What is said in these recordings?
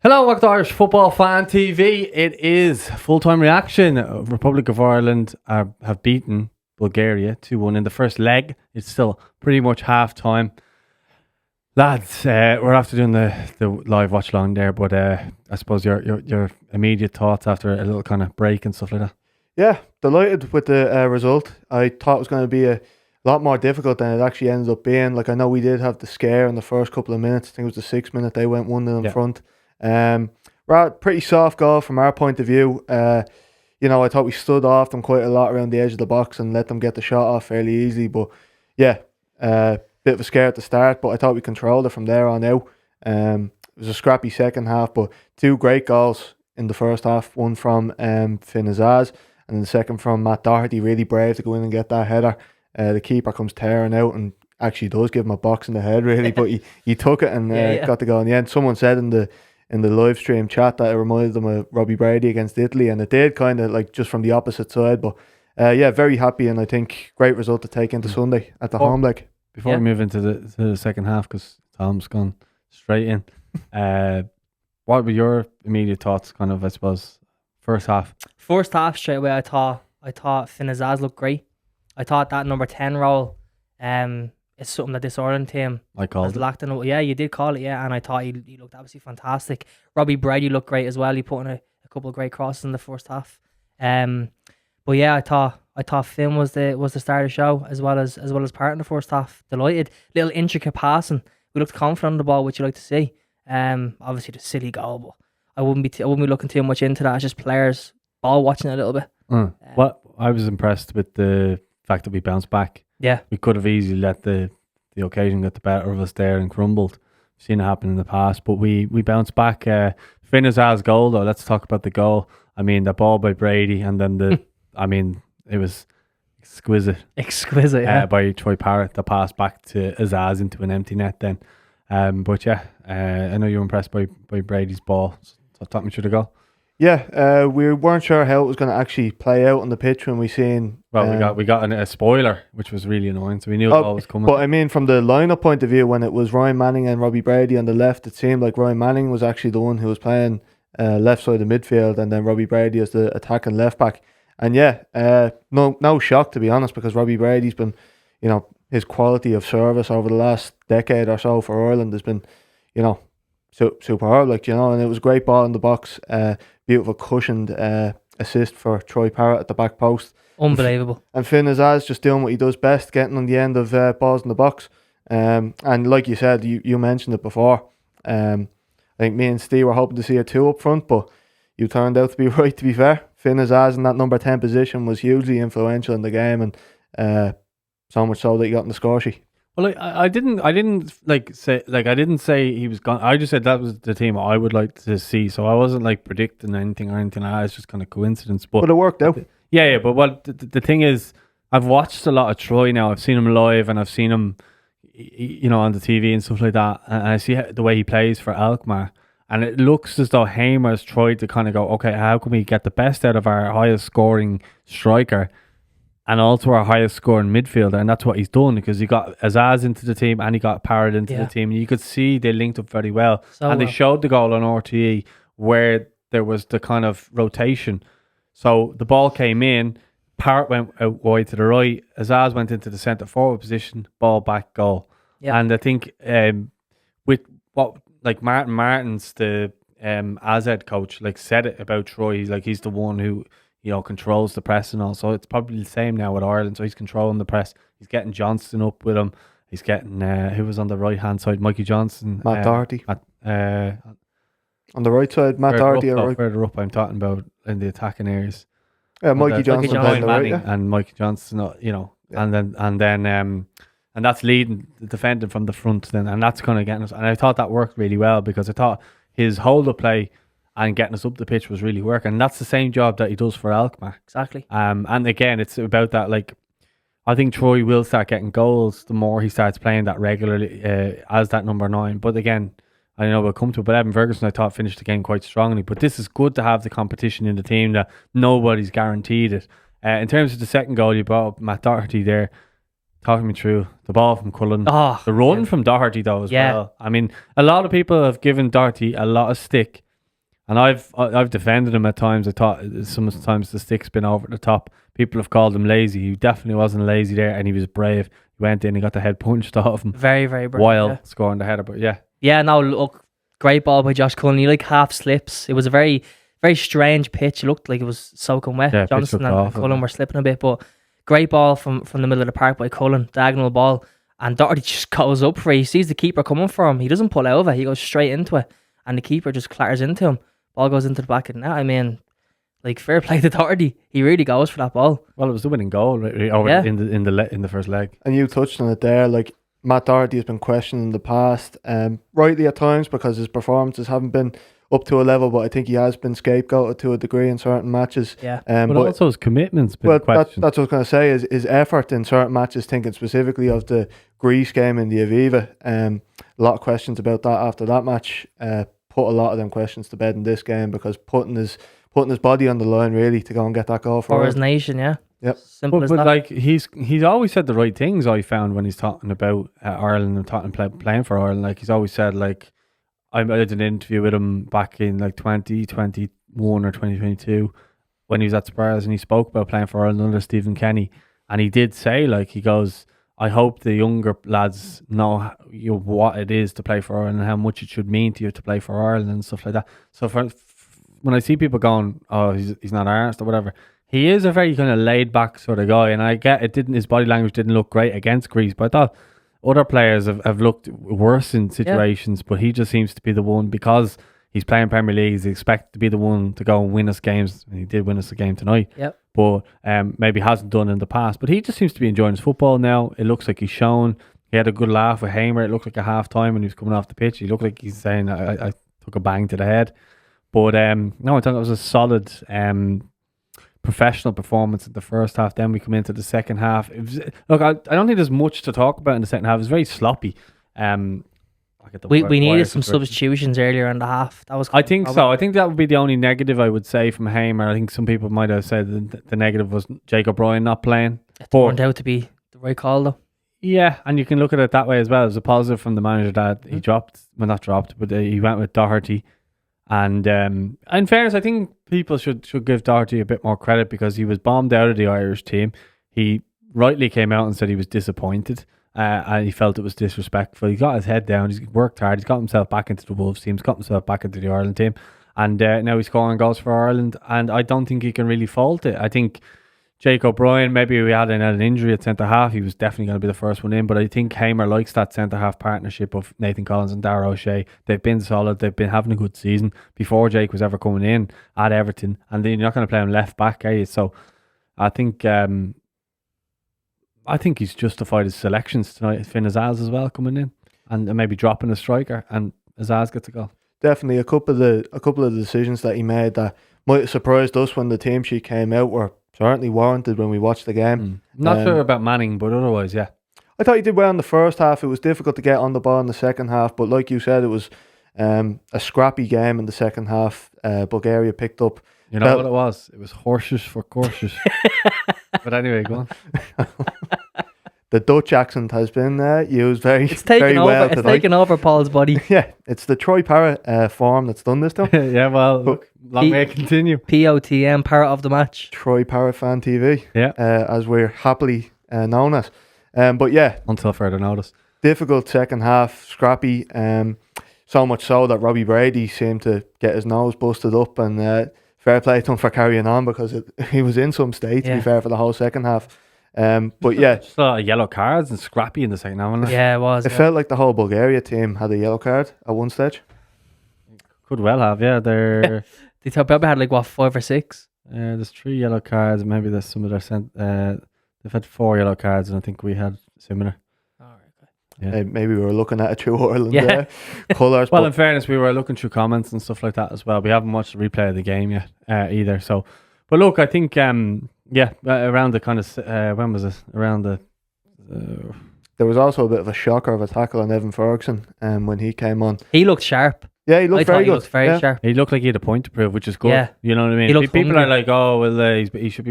Hello, welcome to Irish Football Fan TV. It is full-time reaction. Republic of Ireland have beaten Bulgaria 2-1 in the first leg. It's still pretty much half-time. Lads, we're after doing the live watch-along there, but I suppose your immediate thoughts after a little kind of break and stuff like that. Yeah, delighted with the result. I thought it was going to be a lot more difficult than it actually ended up being. Like, I know we did have the scare in the first couple of minutes. I think it was the 6th minute they went 1-0 in front. Pretty soft goal from our point of view. I thought we stood off them quite a lot around the edge of the box and let them get the shot off fairly easily. But yeah, bit of a scare at the start, but I thought we controlled it from there on out. It was a scrappy second half, but two great goals in the first half. One from Finn Azaz, and then the second from Matt Doherty. Really brave to go in and get that header. The keeper comes tearing out and actually does give him a box in the head, really, but he took it and got the goal in the end. Someone said in the live stream chat that it reminded them of Robbie Brady against Italy, and it did, kind of like just from the opposite side. But very happy, and I think great result to take into Sunday at the home leg. Before we move into the second half, because Tom's gone straight in, what were your immediate thoughts, kind of, I suppose, first half? First half, straight away, I thought Finn Azaz looked great. I thought that number 10 role is something that this Ireland team has lacked in. Yeah, you did call it, yeah, and I thought he looked absolutely fantastic. Robbie Brady looked great as well. He put in a couple of great crosses in the first half. But yeah, I thought Finn was the star of the show as well as part in the first half. Delighted, little intricate passing. We looked confident on the ball, which you like to see. Obviously the silly goal, but I wouldn't be looking too much into that. It's just players ball watching a little bit. What I was impressed with the fact that we bounced back. Yeah, we could have easily let the occasion get the better of us there and crumbled. We've seen it happen in the past, but we bounced back. Finn Azaz's goal, though. Let's talk about the goal. I mean, the ball by Brady, and then it was exquisite. Yeah. By Troy Parrott, the pass back to Azaz into an empty net. Then, but yeah, I know you were impressed by Brady's ball. So talk me through the goal. Yeah, we weren't sure how it was going to actually play out on the pitch when we seen. Well, we got a spoiler, which was really annoying. So we knew the ball was coming. But I mean, from the lineup point of view, when it was Ryan Manning and Robbie Brady on the left, it seemed like Ryan Manning was actually the one who was playing left side of midfield, and then Robbie Brady as the attacking left back. And yeah, no shock, to be honest, because Robbie Brady's been, his quality of service over the last decade or so for Ireland has been, superb, and it was a great ball in the box. Beautiful cushioned assist for Troy Parrott at the back post. Unbelievable. And Finn Azaz just doing what he does best, getting on the end of balls in the box. And like you said, you mentioned it before. I think me and Steve were hoping to see a 2 up front, but you turned out to be right, to be fair. Finn Azaz in that number 10 position was hugely influential in the game, and so much so that he got in the score sheet. Well, I didn't say he was gone. I just said that was the team I would like to see. So I wasn't like predicting anything or anything like that. It's just kind of coincidence. But it worked out. Yeah. But what the thing is, I've watched a lot of Troy now. I've seen him live, and I've seen him, on the TV and stuff like that. And I see the way he plays for Alkmaar, and it looks as though Hamer's tried to kind of go, okay, how can we get the best out of our highest scoring striker? And also our highest scoring midfielder, and that's what he's done, because he got Azaz into the team and he got Parrott into the team. And you could see they linked up very well. They showed the goal on RTE where there was the kind of rotation. So the ball came in, Parrott went out wide to the right, Azaz went into the centre forward position, ball back, goal. Yeah. And I think with what Martin Martins, the AZ coach, said it about Troy. He's the one who controls the press and all. So it's probably the same now with Ireland. So he's controlling the press. He's getting Johnston up with him. He's getting who was on the right hand side, Mikey Johnson, Matt Doherty. On the right side, Matt Doherty. Further up, I'm talking about in the attacking areas. Yeah, Mikey Johnson on the right, and Mikey Johnson, and that's leading the defending from the front. Then, and that's kind of getting us. And I thought that worked really well, because I thought his hold up play and getting us up the pitch was really working. And that's the same job that he does for Alkmaar. Exactly. And again, it's about that, I think Troy will start getting goals the more he starts playing that regularly as that number 9. But again, I know we'll come to it, but Evan Ferguson, I thought, finished the game quite strongly. But this is good to have the competition in the team, that nobody's guaranteed it. In terms of the second goal, you brought up Matt Doherty there. Talking me through the ball from Cullen. The run from Doherty, though, as well. I mean, a lot of people have given Doherty a lot of stick And I've defended him at times. I thought sometimes the stick's been over the top. People have called him lazy. He definitely wasn't lazy there, and he was brave. He went in, he got the head punched off him. Very, very brave. While scoring the header, but yeah. Yeah, no, look, great ball by Josh Cullen. He like half slips. It was a very, very strange pitch. It looked like it was soaking wet. Yeah, Johnson and Cullen were slipping a bit, but great ball from the middle of the park by Cullen, diagonal ball. And Doherty just goes up for it. He sees the keeper coming for him. He doesn't pull out of it. He goes straight into it. And the keeper just clatters into him. Ball goes into the back of the net. I mean, like, fair play to Doherty. He really goes for that ball. Well, it was the winning goal in the first leg. And you touched on it there. Like, Matt Doherty has been questioned in the past, rightly at times, because his performances haven't been up to a level, but I think he has been scapegoated to a degree in certain matches. Yeah. But also his commitment's been questioned. That's what I was going to say, is his effort in certain matches, thinking specifically of the Greece game in the Aviva. A lot of questions about that after that match. Put a lot of them questions to bed in this game, because putting his body on the line really to go and get that goal for his nation, yeah. Yep. Simple as that. But like he's always said the right things. I found when he's talking about Ireland and talking playing for Ireland, like he's always said, like I did an interview with him back in like 2021 or 2022 when he was at Spurs, and he spoke about playing for Ireland under Stephen Kenny, and he did say, like, he goes, I hope the younger lads know what it is to play for Ireland and how much it should mean to you to play for Ireland and stuff like that. So when I see people going, oh, he's not arsed or whatever, he is a very kind of laid back sort of guy, and I get it. His body language didn't look great against Greece, but I thought other players have looked worse in situations. But he just seems to be the one, because he's playing Premier League. He's expected to be the one to go and win us games, and he did win us a game tonight. Yep. But maybe hasn't done in the past. But he just seems to be enjoying his football now. It looks like he's shown. He had a good laugh with Hamer. It looked like a half time when he was coming off the pitch. He looked like he's saying, I took a bang to the head. But no, I thought it was a solid professional performance in the first half. Then we come into the second half. Look, I don't think there's much to talk about in the second half. It was very sloppy. We needed some substitutions earlier in the half. I think so. I think that would be the only negative I would say from Hamer. I think some people might have said the negative was Jake O'Brien not playing. It turned out to be the right call, though. Yeah, and you can look at it that way as well. It was a positive from the manager that he he went with Doherty. And in fairness, I think people should give Doherty a bit more credit, because he was bombed out of the Irish team. He rightly came out and said he was disappointed, and he felt it was disrespectful. He got his head down. He's worked hard. He's got himself back into the Wolves team. He's got himself back into the Ireland team. And now he's scoring goals for Ireland. And I don't think he can really fault it. I think Jake O'Brien, maybe we had an injury at centre-half. He was definitely going to be the first one in. But I think Hamer likes that centre-half partnership of Nathan Collins and Darragh O'Shea. They've been solid. They've been having a good season before Jake was ever coming in at Everton. And then you're not going to play him left-back, are you? So I think he's justified his selections tonight. Finn Azaz as well coming in. And maybe dropping a striker. And Azaz gets a goal. Definitely a couple of the decisions that he made that might have surprised us when the team sheet came out were certainly warranted when we watched the game. Not sure about Manning, but otherwise, yeah. I thought he did well in the first half. It was difficult to get on the ball in the second half, but like you said, it was a scrappy game in the second half. Bulgaria picked up. You know what it was? It was horses for courses. But anyway, go on. The Dutch accent has been used very well tonight. It's taken over Paul's body. Yeah, it's the Troy Parrott form that's done this to him. Yeah, well, look, long may it continue. POTM, Parrot of the Match. Troy Parrott Fan TV. Yeah. As we're happily known as. But yeah. Until further notice. Difficult second half, scrappy. So much so that Robbie Brady seemed to get his nose busted up, and fair play to him for carrying on, because he was in some state, to be fair, for the whole second half. But yeah, just a lot of yellow cards and scrappy in the second half. Yeah, it was. It felt like the whole Bulgaria team had a yellow card at one stage. Could well have, yeah. They probably had like 5 or 6. There's 3 yellow cards. Maybe there's some of their they've had 4 yellow cards, and I think we had similar. Yeah. Maybe we were looking at a true Ireland colours. Well, in fairness, we were looking through comments and stuff like that as well. We haven't watched the replay of the game yet either. So, but look, I think around the kind of when was it? Around the there was also a bit of a shocker of a tackle on Evan Ferguson when he came on. He looked sharp. Yeah, he looked very good. He looked very sharp. He looked like he had a point to prove, which is good. Yeah. You know what I mean? People are like, oh, well, he should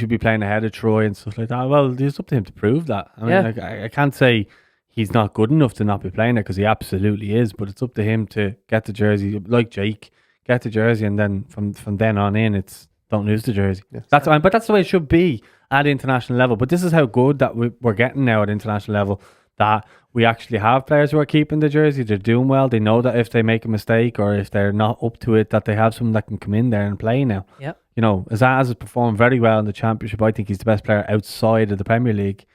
be playing ahead of Troy and stuff like that. Well, it's up to him to prove that. I mean, like, I can't say he's not good enough to not be playing it, because he absolutely is. But it's up to him to get the jersey, like Jake, get the jersey, and then from then on in, it's don't lose the jersey. Yeah. But that's the way it should be at international level. But this is how good that we're getting now at international level, that we actually have players who are keeping the jersey. They're doing well. They know that if they make a mistake or if they're not up to it, that they have someone that can come in there and play now. Yeah. You know, Azaz has performed very well in the Championship. I think he's the best player outside of the Premier League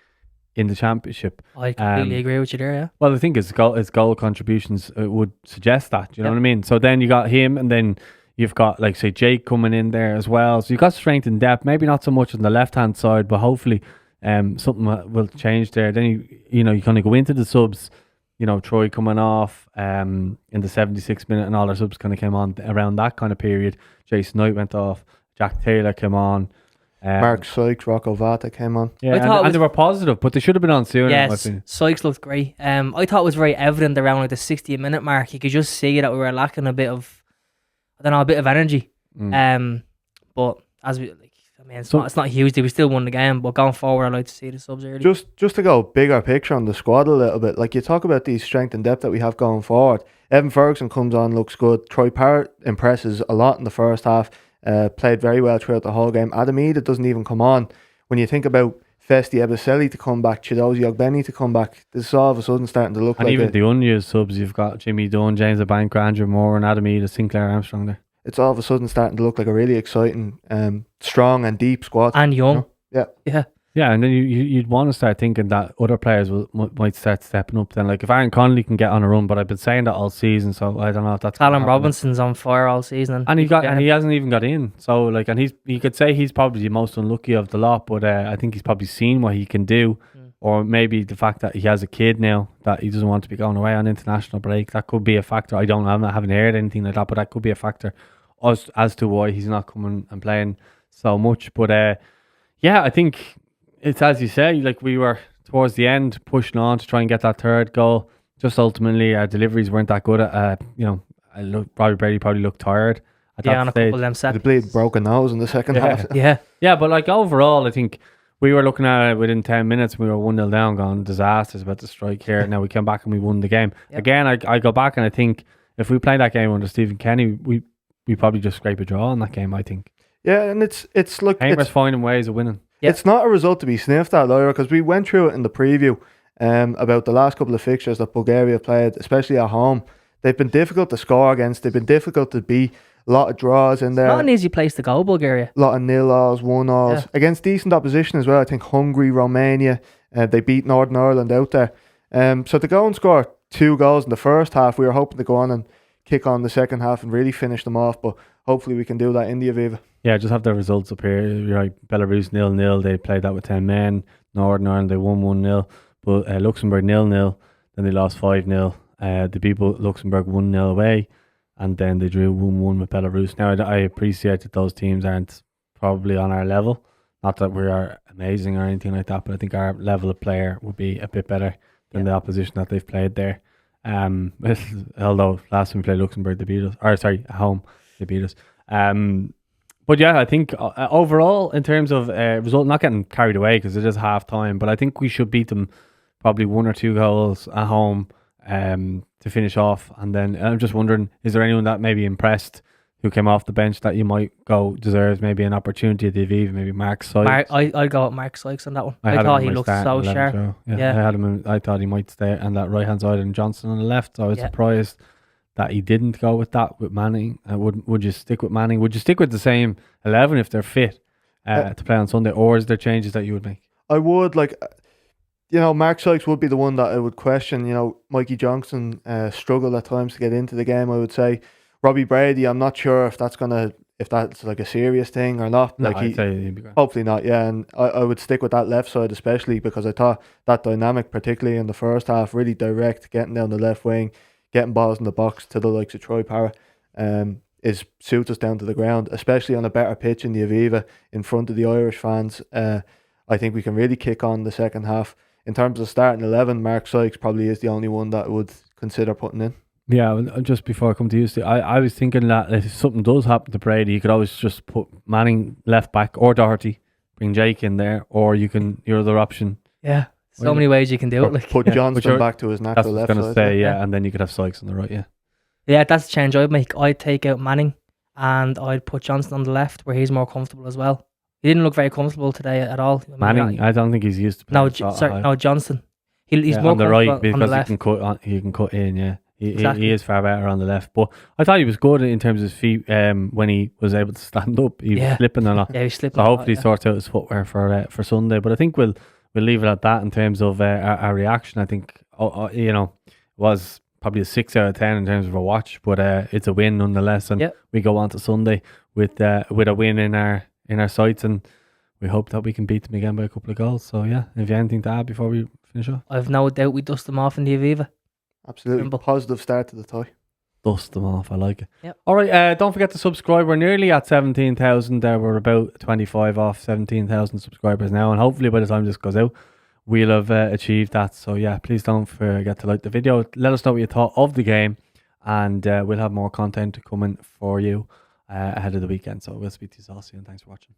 in the Championship. I completely agree with you there, yeah. Well, I think his goal contributions would suggest that. You know what I mean? So then you got him, and then you've got, like, say, Jake coming in there as well. So you've got strength and depth. Maybe not so much on the left-hand side, but hopefully something will change there. Then you kind of go into the subs. You know, Troy coming off in the 76th minute, and all our subs kind of came on around that kind of period. Jason Knight went off. Jack Taylor came on. Mark Sykes, Rocco Vata came on. Yeah, and they were positive, but they should have been on sooner. Yes, Sykes looked great. I thought it was very evident around like the 60th minute mark. You could just see that we were lacking a bit of energy. But as we it's not huge. We still won the game, but going forward, I'd like to see the subs early. Just to go bigger picture on the squad a little bit, like you talk about these strength and depth that we have going forward. Evan Ferguson comes on, looks good. Troy Parrott impresses a lot in the first half. Played very well throughout the whole game. Adam Ida doesn't even come on. When you think about Festi Ebiselli to come back, Chidozie Ogbeni to come back, this is all of a sudden starting to look and like even the unused subs, you've got Jimmy Dunn, James Abanker, Andrew Moore and Adam Ida, Sinclair Armstrong there. It's all of a sudden starting to look like a really exciting, strong and deep squad. And young. You know? Yeah. Yeah, and then you'd want to start thinking that other players might start stepping up then. Like if Aaron Connolly can get on a run, but I've been saying that all season, so I don't know if that's Callum Robinson's on fire all season. And he hasn't even got in. So like, and you could say he's probably the most unlucky of the lot, but I think he's probably seen what he can do. Or maybe the fact that he has a kid now, that he doesn't want to be going away on international break. That could be a factor. I haven't heard anything like that, but that could be a factor as to why he's not coming and playing so much. But I think it's as you say, like we were towards the end pushing on to try and get that third goal. Just ultimately our deliveries weren't that good. Robbie Brady probably looked tired at that on a stage. couple of them sets. The bleed broken nose in the second half. Yeah, but like overall, I think we were looking at it within 10 minutes. We were 1-0 down, going disasters about to strike here. Now we came back and we won the game. Yep. Again, I go back and I think if we played that game under Stephen Kenny, we probably just scrape a draw in that game. I think. Yeah, and it's look. Hamer's finding ways of winning. Yep. It's not a result to be sniffed at, Lyra, because we went through it in the preview about the last couple of fixtures that Bulgaria played, especially at home. They've been difficult to score against. They've been difficult to beat. A lot of draws in there. Not an easy place to go, Bulgaria. A lot of 0-0s, 1-0s. Against decent opposition as well. I think Hungary, Romania, they beat Northern Ireland out there. So to go and score 2 goals in the first half, we were hoping to go on and kick on the second half and really finish them off, but hopefully we can do that in the Aviva. Yeah, just have the results up here. You're right, Belarus 0-0, they played that with 10 men. Northern Ireland, they won 1-0, but Luxembourg 0-0, then they lost 5-0. The people Luxembourg 1-0 away, and then they drew 1-1 with Belarus. Now I appreciate that those teams aren't probably on our level, not that we are amazing or anything like that, but I think our level of player would be a bit better than the opposition that they've played there. Although last time we played Luxembourg, they beat us. At home, they beat us. But yeah, I think overall, in terms of result, not getting carried away because it is half time, but I think we should beat them probably 1 or 2 goals at home to finish off. And then I'm just wondering, is there anyone that maybe impressed who came off the bench that you might go deserves maybe an opportunity at the Aviva? Maybe Mark Sykes. I'd go with Mark Sykes on that one. I thought he looked so sharp. I thought he might stay on that right hand side and Johnson on the left. So I was surprised that he didn't go with that with Manning. Would you stick with Manning? Would you stick with the same 11 if they're fit to play on Sunday, or is there changes that you would make? I would, Mark Sykes would be the one that I would question. Mikey Johnson struggled at times to get into the game, I would say. Robbie Brady, I'm not sure if that's like a serious thing or not. No, I'd say he'd be great. Hopefully not, yeah. And I would stick with that left side especially because I thought that dynamic, particularly in the first half, really direct, getting down the left wing, getting balls in the box to the likes of Troy Parrott, suits us down to the ground, especially on a better pitch in the Aviva in front of the Irish fans. I think we can really kick on the second half. In terms of starting 11, Mark Sykes probably is the only one that I would consider putting in. Yeah, just before I come to you, Steve, I was thinking that if something does happen to Brady, you could always just put Manning left back or Doherty, bring Jake in there, or your other option. Yeah, so many ways you can do it. Put Johnston back to his natural left side. That's what I was going to say, and then you could have Sykes on the right, Yeah, that's the change I'd make. I'd take out Manning and I'd put Johnson on the left where he's more comfortable as well. He didn't look very comfortable today at all. Manning, I don't think he's used to playing. No, Johnson. He's more on the right because on the left. He can cut in. Yeah, he is far better on the left. But I thought he was good in terms of his feet. When he was able to stand up, he was slipping a lot. Yeah, he was slipping. So hopefully he sorts out his footwear for Sunday. But I think we'll leave it at that in terms of our reaction. I think it was probably a 6 out of 10 in terms of a watch, but it's a win nonetheless. And we go on to Sunday with a win in our sights, and we hope that we can beat them again by a couple of goals. So yeah, if you have anything to add before we finish up? I've no doubt we dust them off in the Aviva. Absolutely. Simple. Positive start to the tie. Dust them off. I like it. Yep. All right. Don't forget to subscribe. We're nearly at 17,000. We're about 25 off 17,000 subscribers now, and hopefully by the time this goes out, we'll have achieved that. So yeah, please don't forget to like the video. Let us know what you thought of the game, and we'll have more content coming for you ahead of the weekend. So we'll speak to you all soon. Thanks for watching.